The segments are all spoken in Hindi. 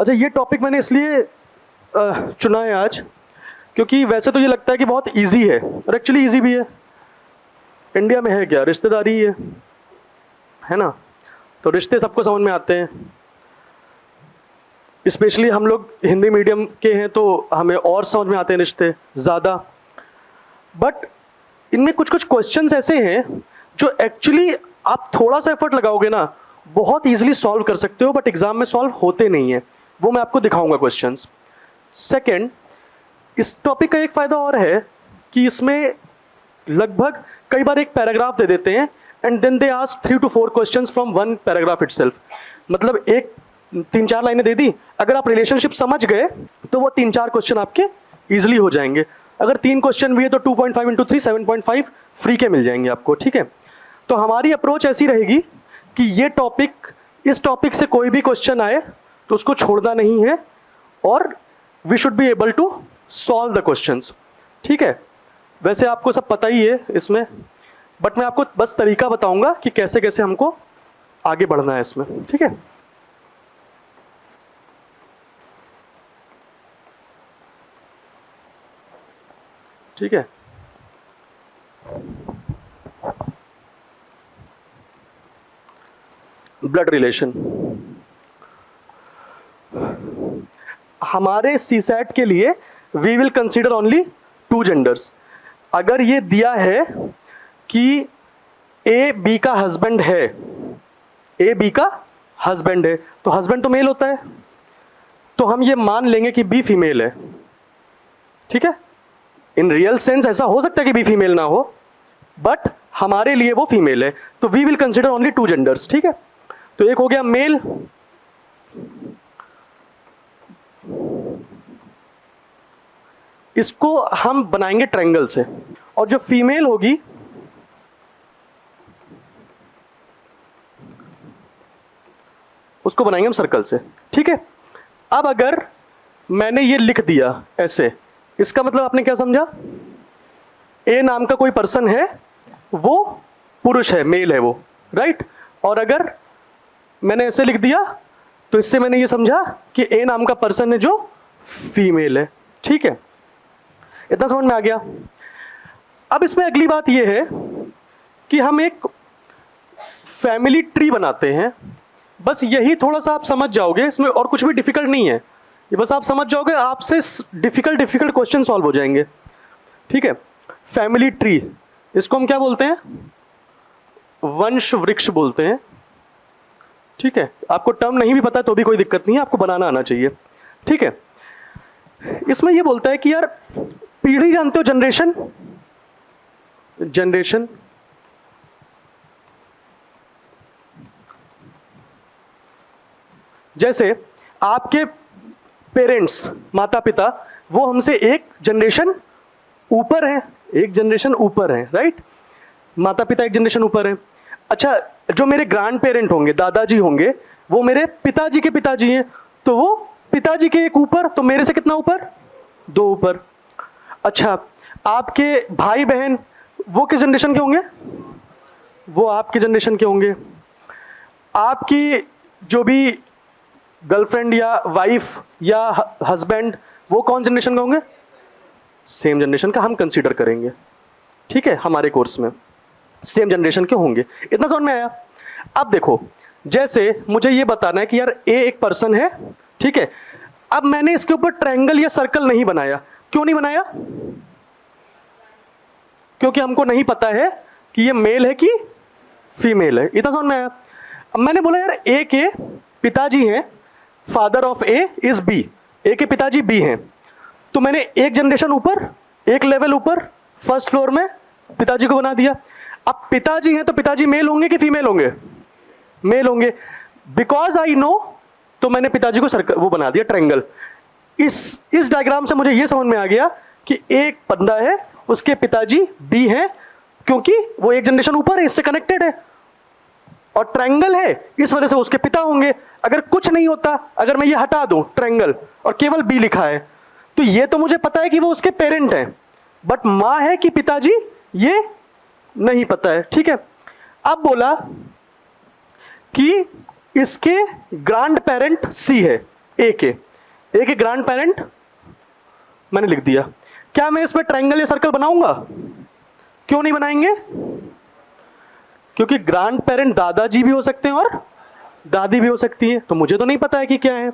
अच्छा, ये टॉपिक मैंने इसलिए चुना है आज क्योंकि वैसे तो ये लगता है कि बहुत इजी है और एक्चुअली इजी भी है। इंडिया में है क्या, रिश्तेदारी ही है ना। तो रिश्ते सबको समझ में आते हैं, स्पेशली हम लोग हिंदी मीडियम के हैं तो हमें और समझ में आते हैं रिश्ते ज़्यादा। बट इनमें कुछ कुछ क्वेश्चंस ऐसे हैं जो एक्चुअली आप थोड़ा सा एफर्ट लगाओगे ना बहुत इजीली सॉल्व कर सकते हो, बट एग्जाम में सॉल्व होते नहीं है। वो मैं आपको दिखाऊंगा क्वेश्चंस। सेकंड, इस टॉपिक का एक फ़ायदा और है कि इसमें लगभग कई बार एक पैराग्राफ दे देते हैं and then they ask 3 to 4 questions from one paragraph itself. मतलब एक 3-4 लाइनें दे दी, अगर आप रिलेशनशिप समझ गए तो वो 3-4 क्वेश्चन आपके इजीली हो जाएंगे। अगर 3 क्वेश्चन भी है तो 2.5 into 3 7.5 फ्री के मिल जाएंगे आपको, ठीक है। तो हमारी अप्रोच ऐसी रहेगी कि ये टॉपिक, इस टॉपिक से कोई भी क्वेश्चन आए तो उसको छोड़ना नहीं है और we should be able to solve the questions, ठीक है। वैसे आपको सब पता ही है इसमें, बट मैं आपको बस तरीका बताऊंगा कि कैसे कैसे हमको आगे बढ़ना है इसमें, ठीक है। ठीक है, ब्लड रिलेशन हमारे सीसैट के लिए we will consider only 2 genders. अगर ये दिया है कि ए बी का हस्बैंड है, ए बी का हस्बैंड है, तो हस्बैंड तो मेल होता है, तो हम ये मान लेंगे कि बी फीमेल है, ठीक है। इन रियल सेंस ऐसा हो सकता है कि बी फीमेल ना हो, बट हमारे लिए वो फीमेल है, तो we will consider only 2 genders, ठीक है। तो एक हो गया मेल, इसको हम बनाएंगे ट्रायंगल से, और जो फीमेल होगी उसको बनाएंगे हम सर्कल से, ठीक है। अब अगर मैंने ये लिख दिया ऐसे, इसका मतलब आपने क्या समझा, ए नाम का कोई पर्सन है, वो पुरुष है, मेल है वो, राइट। और अगर मैंने ऐसे लिख दिया तो इससे मैंने ये समझा कि ए नाम का पर्सन है जो फीमेल है, ठीक है। इतना समझ में आ गया। अब इसमें अगली बात ये है कि हम एक फैमिली ट्री बनाते हैं। बस यही थोड़ा सा आप समझ जाओगे, इसमें और कुछ भी डिफिकल्ट नहीं है, ये बस आप समझ जाओगे, आपसे डिफिकल्ट क्वेश्चन सॉल्व हो जाएंगे, ठीक है। फैमिली ट्री, इसको हम क्या बोलते हैं, वंश वृक्ष बोलते हैं, ठीक है। आपको टर्म नहीं भी पता तो भी कोई दिक्कत नहीं है, आपको बनाना आना चाहिए, ठीक है। इसमें ये बोलता है कि यार पीढ़ी जानते हो, जनरेशन, जनरेशन जैसे आपके पेरेंट्स, माता पिता, वो हमसे एक जनरेशन ऊपर है, एक जनरेशन ऊपर है, राइट। माता पिता एक जनरेशन ऊपर है। अच्छा, जो मेरे ग्रैंड पेरेंट होंगे, दादाजी होंगे, वो मेरे पिताजी के पिताजी हैं, तो वो पिताजी के एक ऊपर, तो मेरे से कितना ऊपर, 2 ऊपर। अच्छा, आपके भाई बहन वो किस जनरेशन के होंगे, वो आपके जनरेशन के होंगे। आपकी जो भी गर्लफ्रेंड या वाइफ या हस्बैंड, वो कौन जनरेशन का होंगे, सेम जनरेशन का हम कंसीडर करेंगे, ठीक है। हमारे कोर्स में सेम जनरेशन के होंगे। इतना समझ में आया। अब देखो, जैसे मुझे ये बताना है कि यार ए एक पर्सन है, ठीक है। अब मैंने इसके ऊपर ट्रायंगल या सर्कल नहीं बनाया। क्यों नहीं बनाया, क्योंकि हमको नहीं पता है कि ये मेल है कि फीमेल है। इतना समझ में आया। अब मैंने बोला यार ए के पिताजी हैं, father of A is B, A के पिताजी बी हैं, तो मैंने एक जनरेशन ऊपर, एक लेवल ऊपर, फर्स्ट फ्लोर में पिताजी को बना दिया। अब पिताजी हैं तो पिताजी मेल होंगे कि फीमेल होंगे, मेल होंगे, बिकॉज आई नो, तो मैंने पिताजी को सर्कल वो बना दिया, ट्रायंगल। इस डायग्राम से मुझे ये समझ में आ गया कि एक बंदा है, उसके पिताजी बी हैं, क्योंकि वो एक जनरेशन ऊपर है, इससे कनेक्टेड है, और ट्रायंगल है, इस वजह से उसके पिता होंगे। अगर कुछ नहीं होता, अगर मैं ये हटा दूं ट्रायंगल और केवल बी लिखा है, तो ये तो मुझे पता है कि वो उसके पेरेंट हैं, बट मां है कि पिताजी, ये नहीं पता है, ठीक है। अब बोला कि इसके ग्रैंड पेरेंट सी है, ए के ग्रैंड पेरेंट मैंने लिख दिया। क्या मैं इसमें ट्रायंगल या सर्कल बनाऊंगा? क्यों नहीं बनाएंगे? क्योंकि ग्रैंड पेरेंट दादाजी भी हो सकते हैं और दादी भी हो सकती है, तो मुझे तो नहीं पता है कि क्या है,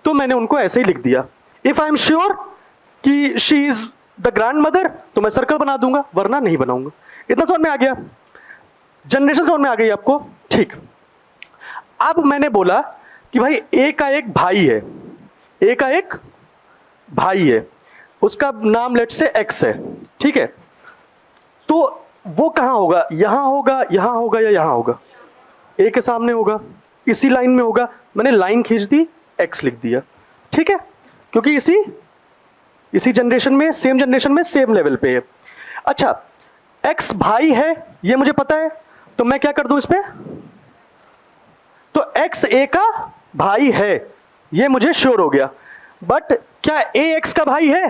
तो मैंने उनको ऐसे ही लिख दिया। इफ आई एम श्योर कि she is the grand mother तो मैं सर्कल बना दूंगा, वरना नहीं बनाऊंगा। इतना समझ में आ गया? जनरेशन समझ में आ गई आपको? ठीक। अब मैंने बोला कि भाई ए का एक भाई है, ए का एक भाई है, उसका नाम लेट से एक्स है, ठीक है? तो वो कहां होगा? यहां होगा, यहां होगा या यहां होगा? ए के सामने होगा, इसी लाइन में होगा। मैंने लाइन खींच दी, एक्स लिख दिया, ठीक है? क्योंकि इसी जनरेशन में, सेम जनरेशन में, सेम लेवल पे है। अच्छा, एक्स भाई है ये मुझे पता है, तो मैं क्या कर दूं इस पे? तो एक्स ए का भाई है ये मुझे श्योर हो गया, बट क्या ए एक्स का भाई है?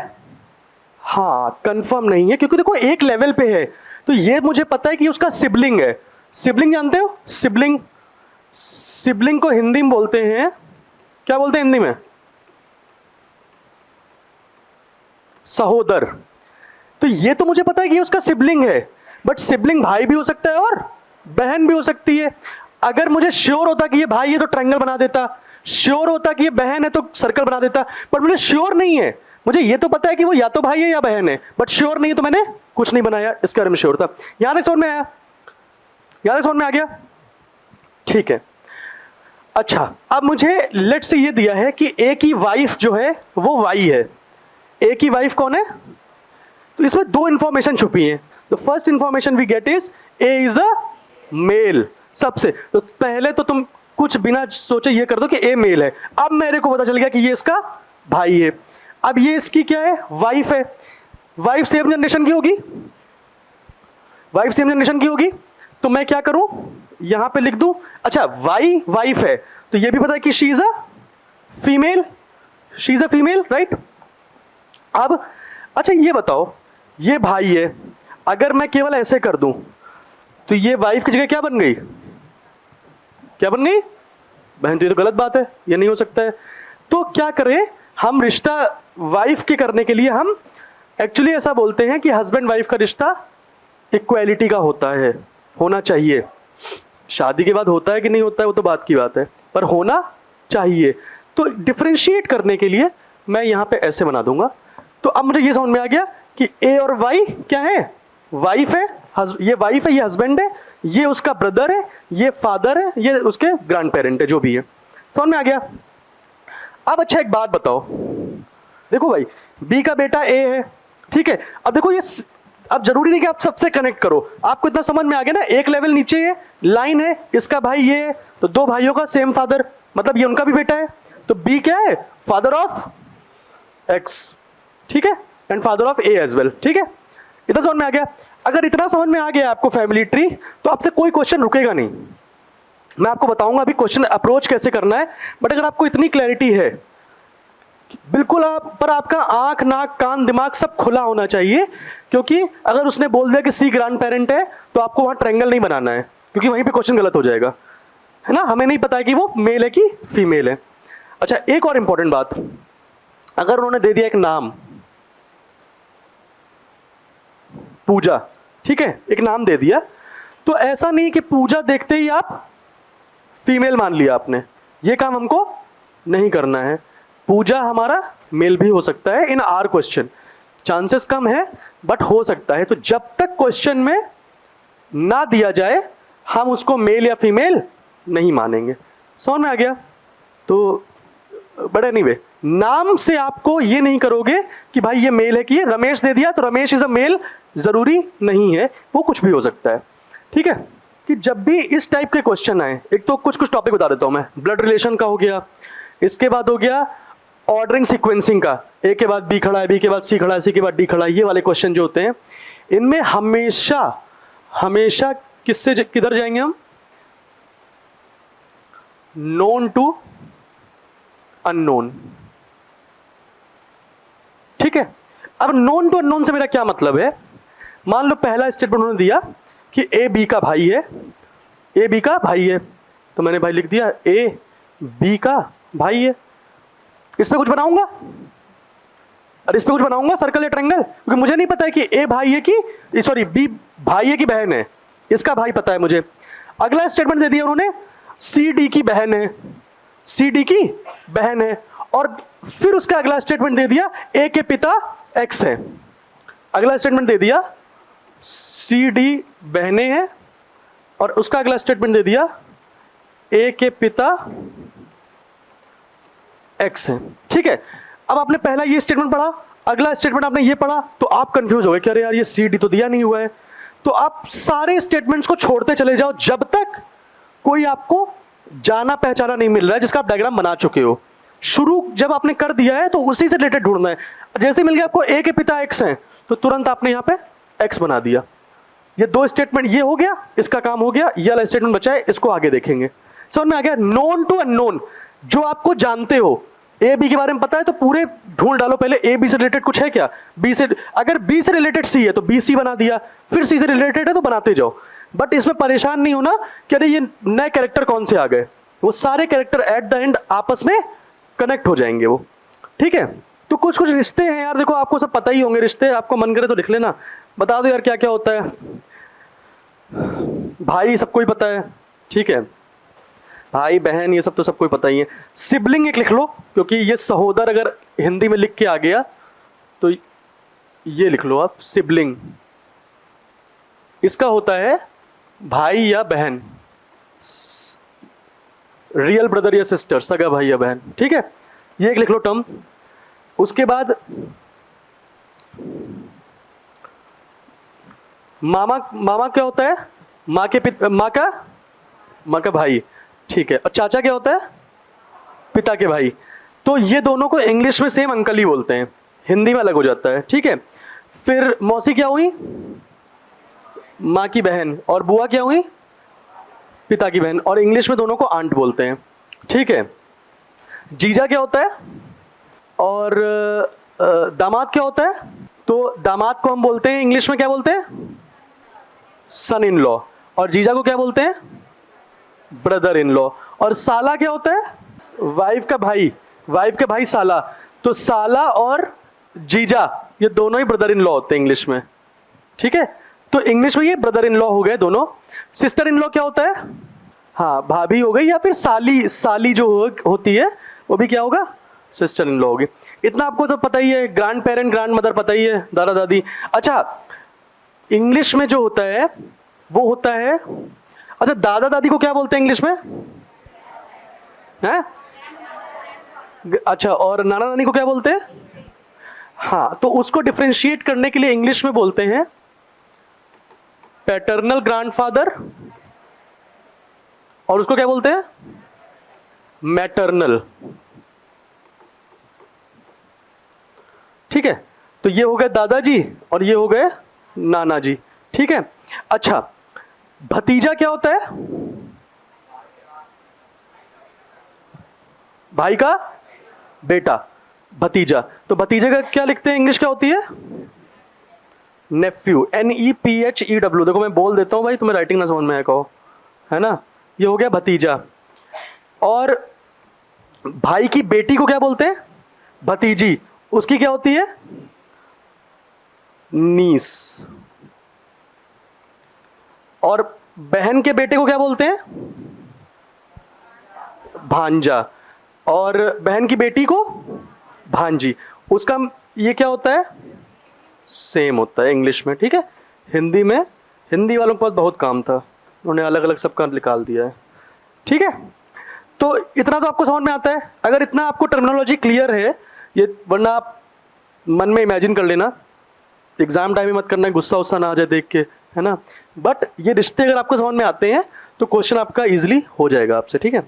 हाँ, कंफर्म नहीं है, क्योंकि देखो एक लेवल पे है, तो ये मुझे पता है कि उसका सिबलिंग है। सिबलिंग जानते हो? सिबलिंग को हिंदी में बोलते हैं, क्या बोलते हैं हिंदी में? सहोदर। तो ये तो मुझे पता है कि ये उसका सिबलिंग है, बट सिबलिंग भाई भी हो सकता है और बहन भी हो सकती है। अगर मुझे श्योर होता कि ये भाई है तो ट्रायंगल बना देता, श्योर होता कि ये बहन है तो सर्कल बना देता, पर मुझे श्योर नहीं है। मुझे ये तो पता है कि वो या तो भाई है या बहन है, बट श्योर नहीं है, तो मैंने कुछ नहीं बनाया। इसके बारे में श्योर था। यहां तक समझ में आया? यहां तक समझ में आ गया? ठीक है। अच्छा, अब मुझे लेट से ये दिया है कि ए की वाइफ जो है वो वाई है। ए की वाइफ कौन है? तो इसमें दो इंफॉर्मेशन छुपी है। The first information we get is a is a male. सबसे तो पहले तो तुम कुछ बिना सोचे ये कर दो कि ए मेल है। अब मेरे को पता चल गया कि ये इसका भाई है। अब ये इसकी क्या है? वाइफ है। वाइफ सेम जनरेशन की होगी, वाइफ सेम जनरेशन की होगी, तो मैं क्या करूं? यहां पे लिख दूं, अच्छा वाई वाइफ है, तो ये भी पता है कि she is a female, she is a female, right? अब अच्छा ये बताओ, ये भाई है, अगर मैं केवल ऐसे कर दूं तो ये वाइफ की जगह क्या बन गई? क्या बन गई? बहन। तो ये तो गलत बात है, ये नहीं हो सकता है। तो क्या करें हम? रिश्ता वाइफ के करने के लिए हम एक्चुअली ऐसा बोलते हैं कि हस्बैंड वाइफ का रिश्ता इक्वालिटी का होता है, होना चाहिए। शादी के बाद होता है कि नहीं होता है वो तो बात की बात है, पर होना चाहिए। तो डिफरेंशिएट करने के लिए मैं यहां पे ऐसे बना दूंगा। तो अब मुझे ये समझ में आ गया कि ए और वाई क्या है? वाइफ है, ये वाइफ है, ये हस्बैंड है, ये उसका ब्रदर है, ये फादर है, ये उसके ग्रैंड पेरेंट है, जो भी है। समझ में आ गया? अब अच्छा एक बात बताओ, देखो भाई बी का बेटा ए है, ठीक है? अब देखो ये, अब जरूरी नहीं कि आप सबसे कनेक्ट करो, आपको इतना समझ में आ गया ना? एक लेवल नीचे ये लाइन है, इसका भाई ये है, तो दो भाइयों का सेम फादर, मतलब ये उनका भी बेटा है, तो बी क्या है? फादर ऑफ एक्स, ठीक है? And father of a as well, ठीक है? इतना समझ में आ गया? अगर इतना समझ में आ गया आपको फैमिली ट्री, तो आपसे कोई क्वेश्चन रुकेगा नहीं। मैं आपको बताऊंगा अभी क्वेश्चन अप्रोच कैसे करना है, बट अगर आपको इतनी क्लैरिटी है, बिल्कुल आप पर आपका आंख नाक कान दिमाग सब खुला होना चाहिए, क्योंकि अगर उसने बोल दिया कि सी ग्रैंड पेरेंट है तो आपको वहां ट्रायंगल नहीं बनाना है, क्योंकि वहीं पे क्वेश्चन गलत हो जाएगा, है ना? हमें नहीं पता है कि वो मेल है कि फीमेल है। अच्छा, एक और इंपॉर्टेंट बात, अगर उन्होंने दे दिया एक नाम पूजा, ठीक है? एक नाम दे दिया, तो ऐसा नहीं कि पूजा देखते ही आप फीमेल मान लिया आपने, ये काम हमको नहीं करना है। पूजा हमारा मेल भी हो सकता है इन आर क्वेश्चन, चांसेस कम है बट हो सकता है। तो जब तक क्वेश्चन में ना दिया जाए हम उसको मेल या फीमेल नहीं मानेंगे। समझ में आ गया? तो बट एनीवे, नाम से आपको ये नहीं करोगे कि भाई ये मेल है कि ये रमेश दे दिया तो रमेश इज अ मेल, जरूरी नहीं है, वो कुछ भी हो सकता है, ठीक है? कि जब भी इस टाइप के क्वेश्चन आए, एक तो कुछ टॉपिक बता देता हूं मैं, ब्लड रिलेशन का हो गया, इसके बाद हो गया ऑर्डरिंग सीक्वेंसिंग का, ए के बाद बी खड़ा है, बी के बाद सी खड़ा है, सी के बाद डी खड़ा है, ये वाले क्वेश्चन जो होते हैं, इनमें हमेशा हमेशा किससे किधर जाएंगे हम? नोन टू अननोन, ठीक है? अब नोन टू अननोन से मेरा क्या मतलब है? मान लो पहला स्टेटमेंट उन्होंने दिया कि ए बी का भाई है, ए बी का भाई है, तो मैंने भाई लिख दिया ए बी का भाई है। इस पे कुछ बनाऊंगा, और इस पे कुछ बनाऊंगा सर्कल या ट्रायंगल, क्योंकि मुझे नहीं पता है कि ए भाई है कि सॉरी बी भाई है कि बहन है, इसका भाई पता है मुझे। अगला स्टेटमेंट दे दिया उन्होंने, सी डी की बहन है, सी डी की बहन है, और फिर उसका अगला स्टेटमेंट दे दिया ए के पिता एक्स है। अगला स्टेटमेंट दे दिया सी डी बहनें हैं, और उसका अगला स्टेटमेंट दे दिया ए के पिता एक्स है। ठीक है, अब आपने पहला ये स्टेटमेंट पढ़ा, अगला स्टेटमेंट आपने ये पढ़ा, तो आप कंफ्यूज हो गए कि अरे यार ये सी डी तो दिया नहीं हुआ है। तो आप सारे स्टेटमेंट्स को छोड़ते चले जाओ जब तक कोई आपको जाना पहचाना नहीं मिल रहा है जिसका आप डायग्राम बना चुके हो। शुरू जब आपने कर दिया है तो उसी से रिलेटेड ढूंढना है। जैसे मिल गया आपको ए के पिता एक्स हैं, तो तुरंत आपने यहां पे एक्स बना दिया। ये दो स्टेटमेंट ये हो गया, इसका काम हो गया, ये वाला स्टेटमेंट बचा है, इसको आगे देखेंगे। समझ में आ गया? नोन टू अननोन, जो आपको जानते हो, ए बी के बारे में पता है तो पूरे ढूंढ डालो पहले, ए बी से रिलेटेड कुछ है क्या, बी से, अगर बी से रिलेटेड सी है तो बी सी बना दिया, फिर सी से रिलेटेड है तो बनाते जाओ। बट इसमें परेशान नहीं होना कि अरे ये नए कैरेक्टर कौन से आ गए, वो सारे कैरेक्टर एट द एंड आपस में कनेक्ट हो जाएंगे वो। ठीक है, तो कुछ कुछ रिश्ते हैं यार, देखो आपको सब पता ही होंगे रिश्ते, आपको मन करे तो लिख लेना, बता दो यार क्या क्या होता है। भाई सबको ही पता है, ठीक है, भाई बहन ये सब तो सबको ही पता ही है। सिबलिंग एक लिख लो, क्योंकि ये सहोदर अगर हिंदी में लिख के आ गया तो ये लिख लो आप, सिबलिंग। इसका होता है भाई या बहन, रियल ब्रदर या सिस्टर, सगा भाई या बहन। ठीक है, ये एक लिख लो टर्म। उसके बाद मामा, मामा क्या होता है, माँ के माँ का भाई। ठीक है, और चाचा क्या होता है, पिता के भाई। तो ये दोनों को इंग्लिश में सेम अंकल ही बोलते हैं, हिंदी में अलग हो जाता है। ठीक है, फिर मौसी क्या हुई, माँ की बहन, और बुआ क्या हुई, पिता की बहन, और इंग्लिश में दोनों को आंट बोलते हैं। ठीक है, जीजा क्या होता है, और दामाद क्या होता है, तो दामाद को हम बोलते हैं इंग्लिश में क्या बोलते हैं, सन इन लॉ, और जीजा को क्या बोलते हैं, ब्रदर इन लॉ। और साला क्या होता है, वाइफ का भाई, वाइफ के भाई साला। तो साला और जीजा ये दोनों ही ब्रदर इन लॉ होते हैं इंग्लिश में। ठीक है, तो इंग्लिश में ये ब्रदर इन लॉ हो गए दोनों। सिस्टर इन लॉ क्या होता है, हाँ भाभी हो गई, या फिर साली, साली जो होती है वो भी क्या होगा, सिस्टर इन लॉ होगी। इतना आपको तो पता ही है। ग्रैंड पेरेंट, ग्रैंड मदर पता ही है, दादा दादी। अच्छा, इंग्लिश में जो होता है वो होता है, अच्छा दादा दादी को क्या बोलते हैं इंग्लिश में, है? अच्छा, और नाना नानी को क्या बोलते हैं, हाँ, तो उसको डिफरेंशिएट करने के लिए इंग्लिश में बोलते हैं पैटर्नल ग्रैंडफादर, और उसको क्या बोलते हैं, मैटरनल। ठीक है, तो ये हो गए दादाजी और ये हो गए नाना जी। ठीक है, अच्छा भतीजा क्या होता है, भाई का बेटा, भतीजा। तो भतीजे का क्या लिखते हैं, इंग्लिश क्या होती है, नेफ्यू, NEPHEW। देखो मैं बोल देता हूं भाई, तुम्हें राइटिंग ना समझ में आए कहो, है ना। ये हो गया भतीजा। और भाई की बेटी को क्या बोलते हैं, भतीजी, उसकी क्या होती है, नीस। और बहन के बेटे को क्या बोलते हैं, भांजा। और बहन की बेटी को भांजी। उसका ये क्या होता है, सेम होता है इंग्लिश में। ठीक है, हिंदी में, हिंदी वालों के पास बहुत काम था, उन्होंने अलग अलग सबका निकाल दिया है। ठीक है, तो इतना तो आपको समझ में आता है। अगर इतना आपको टर्मिनोलॉजी क्लियर है ये, वरना आप मन में इमेजिन कर लेना, एग्जाम टाइम में मत करना, गुस्सा उस्सा ना आ जाए देख के, है ना। बट ये रिश्ते अगर आपको समझ में आते हैं तो क्वेश्चन आपका इजीली हो जाएगा आपसे। ठीक है।